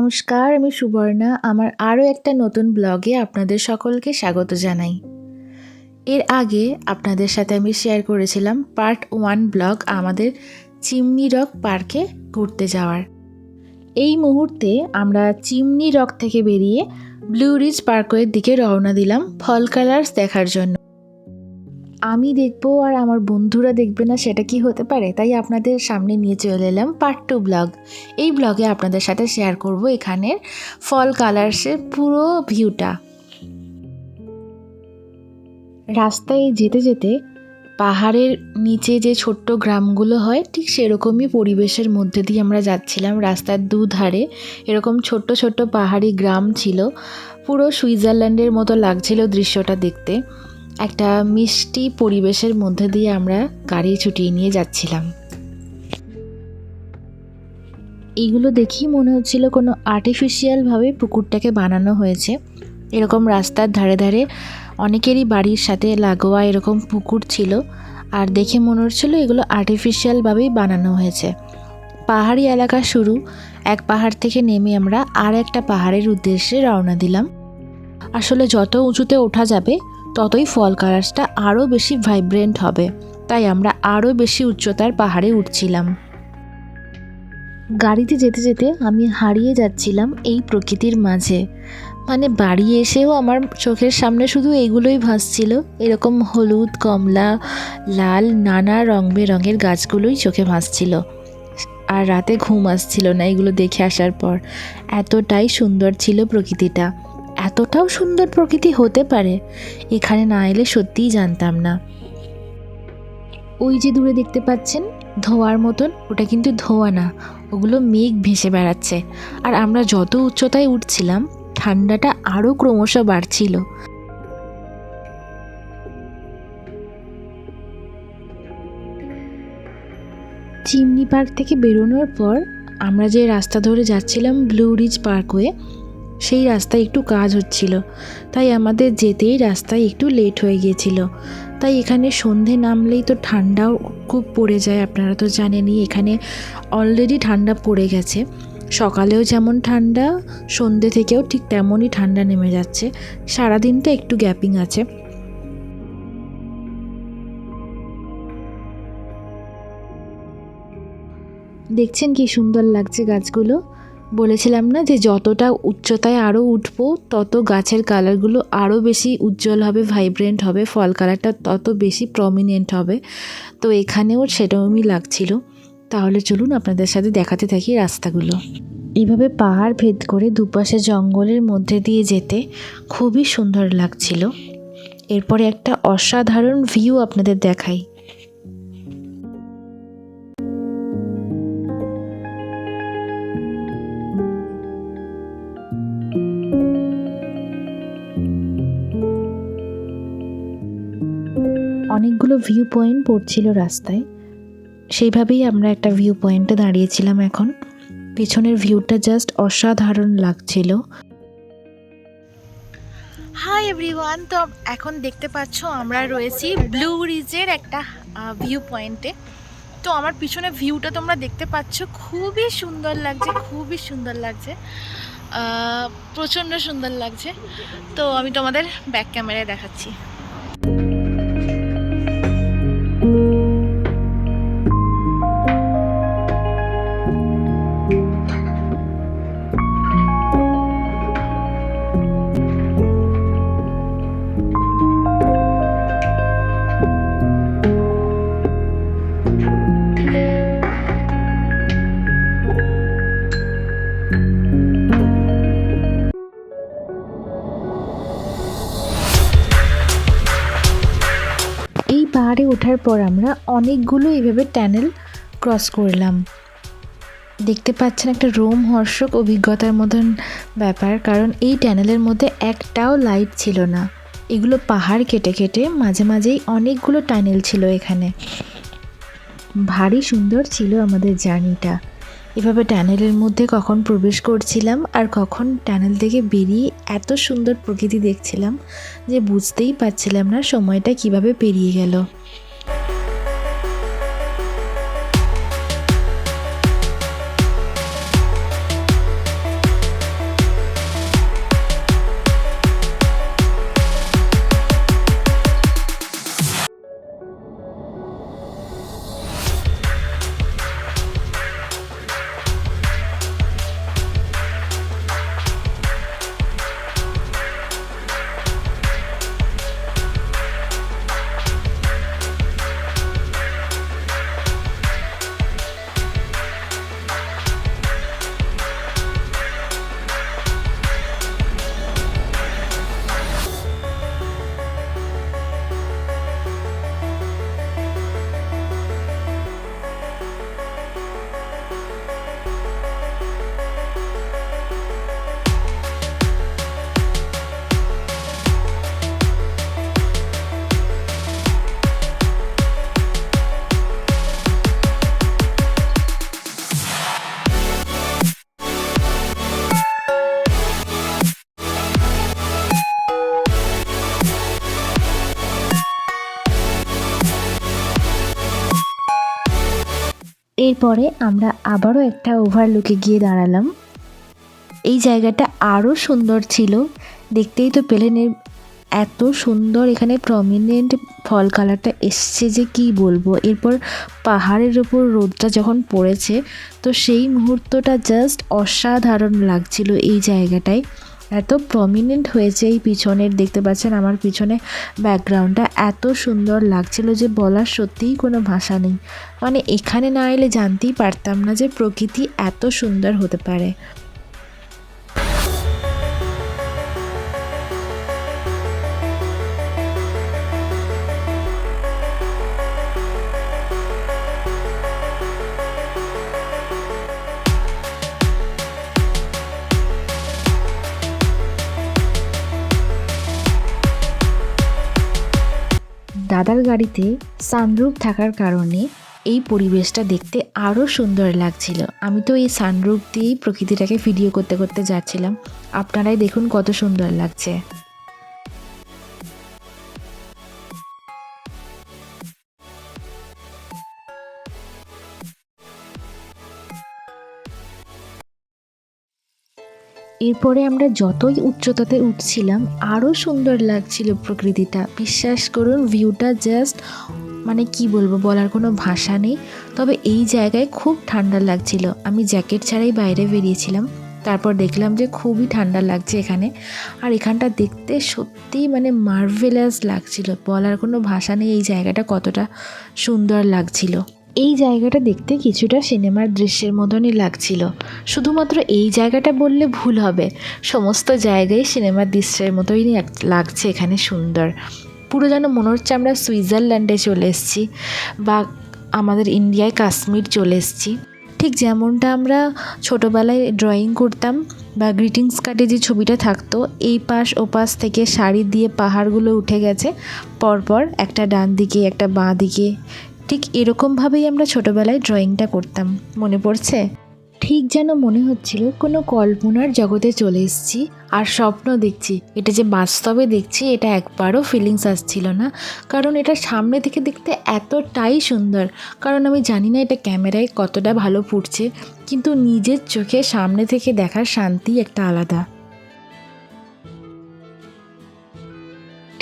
নমস্কার, আমি সুবর্ণা। আমার আরও একটা নতুন ব্লগে আপনাদের সকলকে স্বাগত জানাই। এর আগে আপনাদের সাথে আমি শেয়ার করেছিলাম পার্ট 1 ব্লগ আমাদের চিমনি রক পার্কে ঘুরতে যাওয়ার। এই মুহূর্তে আমরা চিমনি রক থেকে বেরিয়ে ব্লু রিজ পার্কওয়ের দিকে রওনা দিলাম ফল কালার্স দেখার জন্য। আমি দেখবো আর আমার বন্ধুরা দেখবে না, সেটা কি হতে পারে? তাই আপনাদের সামনে নিয়ে চলে এলাম পার্ট 2 ব্লগ। এই ব্লগে আপনাদের সাথে শেয়ার করব এখানের ফল কালার্সের পুরো ভিউটা। রাস্তায় যেতে যেতে পাহাড়ের নিচে যে ছোট্ট গ্রামগুলো হয় ঠিক সেরকমই পরিবেশের মধ্যে দিয়ে আমরা যাচ্ছিলাম। রাস্তার দুধারে এরকম ছোট্ট ছোট্ট পাহাড়ি গ্রাম ছিল। পুরো সুইজারল্যান্ডের মতো লাগছিল দৃশ্যটা দেখতে। একটা মিষ্টি পরিবেশের মধ্যে দিয়ে আমরা গাড়ি ছুটিয়ে নিয়ে যাচ্ছিলাম। এইগুলো দেখেই মনে হচ্ছিল কোনো আর্টিফিশিয়ালভাবে পুকুরটাকে বানানো হয়েছে। এরকম রাস্তার ধারে ধারে অনেকেরই বাড়ির সাথে লাগোয়া এরকম পুকুর ছিল, আর দেখে মনে হচ্ছিল এগুলো আর্টিফিশিয়ালভাবেই বানানো হয়েছে। পাহাড়ি এলাকা শুরু, এক পাহাড় থেকে নেমে আমরা আর একটা পাহাড়ের উদ্দেশ্যে রওনা দিলাম। আসলে যত উঁচুতে ওঠা যাবে ততই ফল কালার্সটা আরও বেশি ভাইব্রেন্ট হবে, তাই আমরা আরও বেশি উচ্চতার পাহাড়ে উঠছিলাম। গাড়িতে যেতে যেতে আমি হারিয়ে যাচ্ছিলাম এই প্রকৃতির মাঝে। মানে বাড়ি এসেও আমার চোখের সামনে শুধু এইগুলোই ভাসছিল। এরকম হলুদ, কমলা, লাল নানা রং বেরঙের গাছগুলোই চোখে ভাসছিল। আর রাতে ঘুম আসছিল না এগুলো দেখে আসার পর। এতটাই সুন্দর ছিল প্রকৃতিটা। এতটাও সুন্দর প্রকৃতি হতে পারে এখানে না এলে সত্যিই জানতাম না। ওই যে দূরে দেখতে পাচ্ছেন ধোঁয়ার মতন, ওটা কিন্তু ধোঁয়া না, ওগুলো মেঘ ভেসে বেড়াচ্ছে। আর আমরা যত উচ্চতায় উঠছিলাম ঠান্ডাটা আরও ক্রমশ বাড়ছিল। চিমনি পার্ক থেকে বেরোনোর পর আমরা যে রাস্তা ধরে যাচ্ছিলাম ব্লু রিজ পার্কওয়ে, সেই রাস্তায় একটু কাজ হচ্ছিল, তাই আমাদের যেতেই রাস্তায় একটু লেট হয়ে গিয়েছিল। তাই এখানে সন্ধে নামলেই তো ঠান্ডাও খুব পড়ে যায়, আপনারা তো জানেনই। এখানে অলরেডি ঠান্ডা পড়ে গেছে, সকালেও যেমন ঠান্ডা, সন্ধে থেকেও ঠিক তেমনই ঠান্ডা নেমে যাচ্ছে। সারাদিনটা একটু গ্যাপিং আছে। দেখছেন কি সুন্দর লাগছে গাছগুলো। বলেছিলাম না যে যতটা উচ্চতায় আরও উঠবো তত গাছের কালারগুলো আরও বেশি উজ্জ্বল হবে, ভাইব্রেন্ট হবে, ফল কালারটা তত বেশি প্রমিনেন্ট হবে। তো এখানেও সেরকমই লাগছিল। তাহলে চলুন আপনাদের সাথে দেখাতে থাকি রাস্তাগুলো। এইভাবে পাহাড় ভেদ করে দুপাশে জঙ্গলের মধ্যে দিয়ে যেতে খুবই সুন্দর লাগছিল। এরপরে একটা অসাধারণ ভিউ আপনাদের দেখাই। অনেকগুলো ভিউ পয়েন্ট পড়ছিল রাস্তায়, সেইভাবেই আমরা একটা ভিউ পয়েন্টে দাঁড়িয়েছিলাম। এখন পেছনের ভিউটা জাস্ট অসাধারণ লাগছিল। হাই এভরিওয়ান, তো এখন দেখতে পাচ্ছ আমরা রয়েছি ব্লু রিজের একটা ভিউ পয়েন্টে। তো আমার পিছনে ভিউটা তোমরা দেখতে পাচ্ছ, খুবই সুন্দর লাগছে, খুবই সুন্দর লাগছে, প্রচণ্ড সুন্দর লাগছে। তো আমি তোমাদের ব্যাক ক্যামেরায় দেখাচ্ছি। এই পাহাড়ে ওঠার পর আমরা অনেকগুলো এইভাবে টানেল ক্রস করলাম। দেখতে পাচ্ছেন একটা রোমহর্ষক অভিজ্ঞতার মতন ব্যাপার, কারণ এই টানেলের মধ্যে একটাও লাইট ছিল না। এগুলো পাহাড় কেটে কেটে মাঝে মাঝেই অনেকগুলো টানেল ছিল এখানে। ভারী সুন্দর ছিল আমাদের জার্নিটা। এভাবে টানেলের মধ্যে কখন প্রবেশ করছিলাম আর কখন টানেল থেকে বেরিয়ে এত সুন্দর প্রকৃতি দেখছিলাম যে বুঝতেই পারছিলাম না সময়টা কিভাবে পেরিয়ে গেল। এরপরে আমরা আবারও একটা ওভারলুকে গিয়ে দাঁড়ালাম। এই জায়গাটা আরও সুন্দর ছিল, দেখতেই তো পেলেন এত সুন্দর এখানে প্রমিনেন্ট ফল কালারটা এসছে যে কি বলবো। এরপর পাহাড়ের ওপর রোদটা যখন পড়েছে তো সেই মুহূর্তটা জাস্ট অসাধারণ লাগছিল। এই জায়গাটায় এত প্রমিনেন্ট হয়েছে, এই পিছনের দেখতে পাচ্ছেন আমার পিছনে ব্যাকগ্রাউন্ডটা এত সুন্দর লাগছিল যে বলার সত্যিই কোনো ভাষা নেই। মানে এখানে না এলে জানতেই পারতাম না যে প্রকৃতি এত সুন্দর হতে পারে। দাদার গাড়িতে সানরুফ থাকার কারণে এই পরিবেশটা দেখতে আরও সুন্দর লাগছিল। আমি তো এই সানরুফ দিয়েই প্রকৃতিটাকে ভিডিও করতে করতে যাচ্ছিলাম। আপনারাই দেখুন কত সুন্দর লাগছে। এরপরে আমরা যতই উচ্চতাতে উঠছিলাম আরও সুন্দর লাগছিল প্রকৃতিটা। বিশ্বাস করুন ভিউটা জাস্ট মানে কি বলবো, বলার কোনো ভাষা নেই। তবে এই জায়গায় খুব ঠান্ডা লাগছিল। আমি জ্যাকেট ছাড়াই বাইরে বেরিয়েছিলাম, তারপর দেখলাম যে খুবই ঠান্ডা লাগছে এখানে। আর এখানটা দেখতে সত্যিই মানে মার্ভেলাস লাগছিল, বলার কোনো ভাষা নেই এই জায়গাটা কতটা সুন্দর লাগছিল। এই জায়গাটা দেখতে কিছুটা সিনেমার দৃশ্যের মতনই লাগছিল। শুধুমাত্র এই জায়গাটা বললে ভুল হবে, সমস্ত জায়গায় সিনেমার দৃশ্যের মতোই লাগছে এখানে সুন্দর। পুরো যেন মনে হচ্ছে আমরা সুইজারল্যান্ডে চলে এসেছি বা আমাদের ইন্ডিয়ায় কাশ্মীর চলে এসেছি। ঠিক যেমনটা আমরা ছোটোবেলায় ড্রয়িং করতাম বা গ্রিটিংস কার্ডে যে ছবিটা থাকতো, এই পাশ ও পাশ থেকে সারি দিয়ে পাহাড়গুলো উঠে গেছে পরপর, একটা ডান দিকে একটা বাঁ দিকে, ঠিক এরকমভাবেই আমরা ছোটোবেলায় ড্রয়িংটা করতাম। মনে পড়ছে? ঠিক যেন মনে হচ্ছিল কোনো কল্পনার জগতে চলে এসেছি আর স্বপ্ন দেখছি। এটা যে বাস্তবে দেখছি এটা একবারও ফিলিংস আসছিল না, কারণ এটা সামনে থেকে দেখতে এতটাই সুন্দর। কারণ আমি জানি না এটা ক্যামেরায় কতটা ভালো ফুটছে, কিন্তু নিজের চোখে সামনে থেকে দেখার শান্তি একটা আলাদা।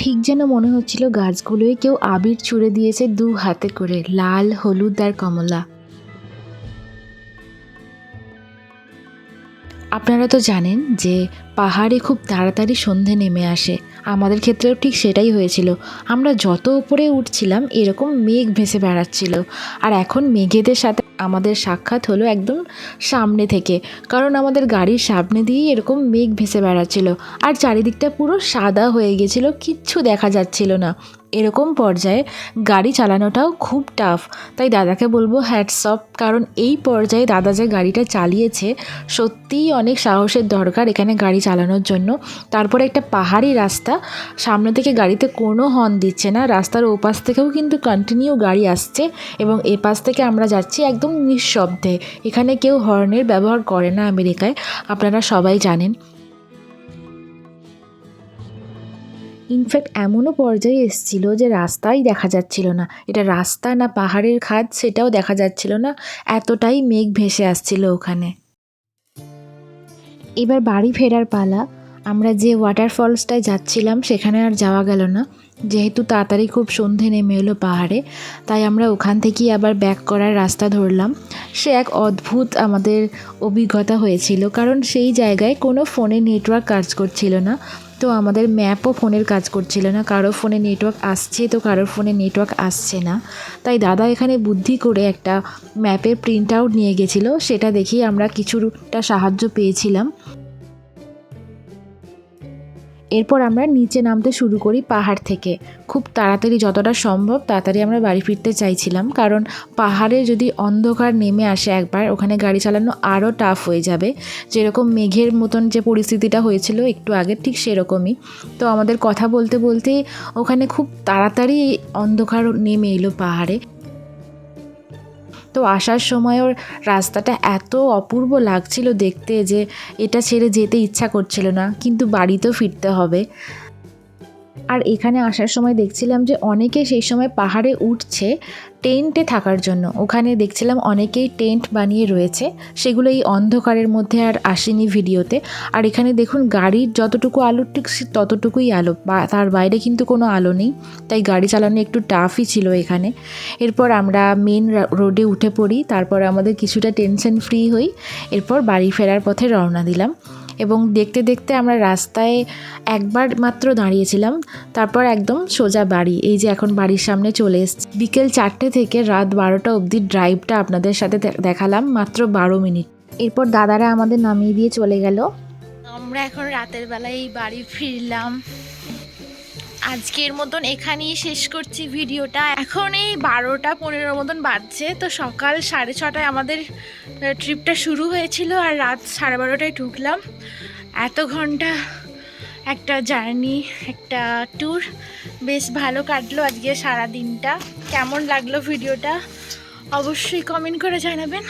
ঠিক যেন মনে হচ্ছিল গাছগুলোয় কেউ আবির ছুঁড়ে দিয়েছে দু হাতে করে, লাল, হলুদ আর কমলা। আপনারা তো জানেন যে পাহাড়ে খুব তাড়াতাড়ি সন্ধে নেমে আসে, আমাদের ক্ষেত্রেও ঠিক সেটাই হয়েছিল। আমরা যত উপরে উঠছিলাম এরকম মেঘ ভেসে বেড়াচ্ছিল, আর এখন মেঘেদের সাথে আমাদের সাক্ষাৎ হলো একদম সামনে থেকে, কারণ আমাদের গাড়ির সামনে দিয়েই এরকম মেঘ ভেসে বেড়াচ্ছিল আর চারিদিকটা পুরো সাদা হয়ে গেছিলো, কিচ্ছু দেখা যাচ্ছিল না। এরকম পর্যায়ে গাড়ি চালানোটাও খুব টাফ। তাই দাদাকে বলবো হ্যাটস অফ, কারণ এই পর্যায়ে দাদা যে গাড়িটা চালিয়েছে সত্যিই অনেক সাহসের দরকার এখানে গাড়ি চালানোর জন্য। তারপরে একটা পাহাড়ি রাস্তা, সামনে থেকে গাড়িতে কোনো হর্ন দিচ্ছে না, রাস্তার ওপাশ থেকেও কিন্তু কন্টিনিউ গাড়ি আসছে এবং এপাশ থেকে আমরা যাচ্ছি একদম নিঃশব্দে। এখানে কেউ হর্নের ব্যবহার করে না আমেরিকায়, আপনারা সবাই জানেন। ইনফ্যাক্ট এমনও পর্যায়ে এসেছিলো যে রাস্তাই দেখা যাচ্ছিল না, এটা রাস্তা না পাহাড়ের খাদ সেটাও দেখা যাচ্ছিল না, এতটাই মেঘ ভেসে আসছিল ওখানে। এবার বাড়ি ফেরার পালা। আমরা যে ওয়াটারফলসটায় যাচ্ছিলাম সেখানে আর যাওয়া গেল না, যেহেতু তাড়াতাড়ি খুব সন্ধে নেমে এলো পাহাড়ে, তাই আমরা ওখান থেকেই আবার ব্যাক করার রাস্তা ধরলাম। সে এক অদ্ভুত আমাদের অভিজ্ঞতা হয়েছিল, কারণ সেই জায়গায় কোনো ফোনে নেটওয়ার্ক কাজ করছিল না, তো আমাদের ম্যাপও ফোনের কাজ করছিল না। কারো ফোনে নেটওয়ার্ক আসছে তো কারোর ফোনে নেটওয়ার্ক আসছে না। তাই দাদা এখানে বুদ্ধি করে একটা ম্যাপের প্রিন্ট আউট নিয়ে গেছিলো, সেটা দেখেই আমরা কিছুটা সাহায্য পেয়েছিলাম। এরপর আমরা নিচে নামতে শুরু করি পাহাড় থেকে। খুব তাড়াতাড়ি যতটা সম্ভব তাড়াতাড়ি আমরা বাড়ি ফিরতে চাইছিলাম, কারণ পাহাড়ে যদি অন্ধকার নেমে আসে একবার, ওখানে গাড়ি চালানো আরও টাফ হয়ে যাবে। যেরকম মেঘের মতন যে পরিস্থিতিটা হয়েছিল একটু আগে, ঠিক সেরকমই। তো আমাদের কথা বলতে বলতে ওখানে খুব তাড়াতাড়ি অন্ধকার নেমে এলো পাহাড়ে। তো আসার সময়ও রাস্তাটা এত অপূর্ব লাগছিল দেখতে যে এটা ছেড়ে যেতে ইচ্ছা করছিল না, কিন্তু বাড়িতেও ফিরতে হবে। আর এখানে আসার সময় দেখছিলাম যে অনেকে সেই সময় পাহাড়ে উঠছে টেন্টে থাকার জন্য। ওখানে দেখছিলাম অনেকেই টেন্ট বানিয়ে রয়েছে, সেগুলো এই অন্ধকারের মধ্যে আর আসেনি ভিডিওতে। আর এখানে দেখুন গাড়ির যতটুকু আলো ঠিক ততটুকুই আলো, বা তার বাইরে কিন্তু কোনো আলো নেই, তাই গাড়ি চালানো একটু টাফই ছিল এখানে। এরপর আমরা মেন রোডে উঠে পড়ি, তারপর আমাদের কিছুটা টেনশন ফ্রি হই, এরপর বাড়ি ফেরার পথে রওনা দিলাম। এবং দেখতে দেখতে আমরা রাস্তায় একবার মাত্র দাঁড়িয়েছিলাম, তারপর একদম সোজা বাড়ি। এই যে এখন বাড়ির সামনে চলে এসেছি। বিকেল 4টে থেকে রাত 12টা অবধি ড্রাইভটা আপনাদের সাথে দেখালাম, মাত্র 12 মিনিট। এরপর দাদারা আমাদের নামিয়ে দিয়ে চলে গেল। আমরা এখন রাতের বেলায় বাড়ি ফিরলাম। আজকের মতন এখানেই শেষ করছি ভিডিওটা। এখন এই 12টা 15 মতন বাজছে। তো সকাল 6:30টায় আমাদের ট্রিপটা শুরু হয়েছিল আর রাত 12:30টায় ঢুকলাম। এত ঘন্টা একটা জার্নি, একটা ট্যুর, বেশ ভালো কাটলো আজকে সারা দিনটা। কেমন লাগলো ভিডিওটা অবশ্যই কমেন্ট করে জানাবেন।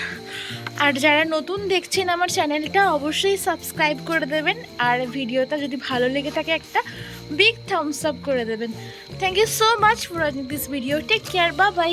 আর যারা নতুন দেখছেন আমার চ্যানেলটা অবশ্যই সাবস্ক্রাইব করে দেবেন। আর ভিডিওটা যদি ভালো লেগে থাকে একটা বিগ থামস আপ করে দেবেন। Thank you so much for watching this video. Take care, bye by.